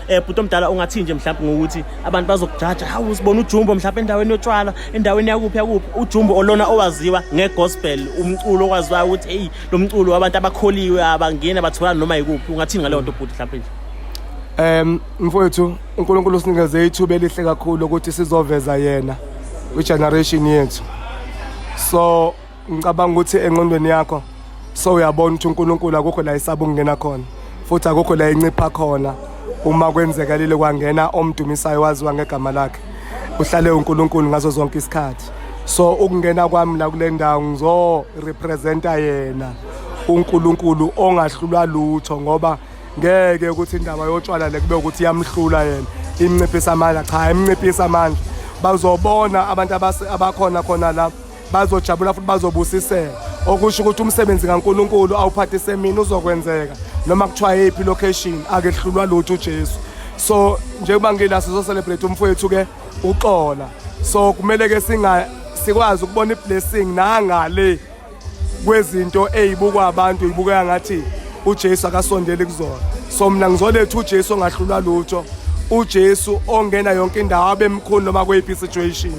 bhuti omdala ungathi nje mhlawumbe ngokuthi abantu bazokujaja hawu sibona uJumbo mhlawumbe endaweni yotshwala endaweni yakuphi uJumbo olona owaziwa ngegospel umculo okwaziwa ukuthi hey lo mculo wabantu abakholiwe abangena bathola noma yikuphi ungathini ngaleyo nto bhuti mhlawumbe nje mfowethu uNkulunkulu usinikeze ithuba elihle kakhulu ukuthi sizoveza yena kwi-generation yethu so ngicabanga ukuthi engqondweni yakho so uyabona ukuthi uNkulunkulu akukho la isaba ukungena khona futhi akukho la incipha khona uma kwenzeka lile kwangena omdumisayo waziwa ngegama lakhe uhlale uNkulunkulu ngazo zonke isikhathi so ukungena kwami la kule ndawo ngizo representa yena uNkulunkulu ongahlulwa lutho ngoba ngeke ukuthi indaba yotshwala lekube ukuthi yamhlula yena imnciphisa amandla cha imnciphisa amandla bazobona abantu abakhona khona la bazojabula futhi bazobusiseka okusho ukuthi umsebenzi kaNkulunkulu awuphathise mina uzokwenzeka noma kuthiwa yiphi location akehlulwa lutho uJesu so njengoba ngila sizo celebrate umfowethu ke uxola so kumele ke sikwazi ukubona iblessing nangale kwezinto ezibukwa abantu izibukeka ngathi uJesu akasondeli kuzona so mina ngizoletha uJesu ongahlulwa lutho uJesu ongena yonke indawo abemkhulu noma kuyiphi situation.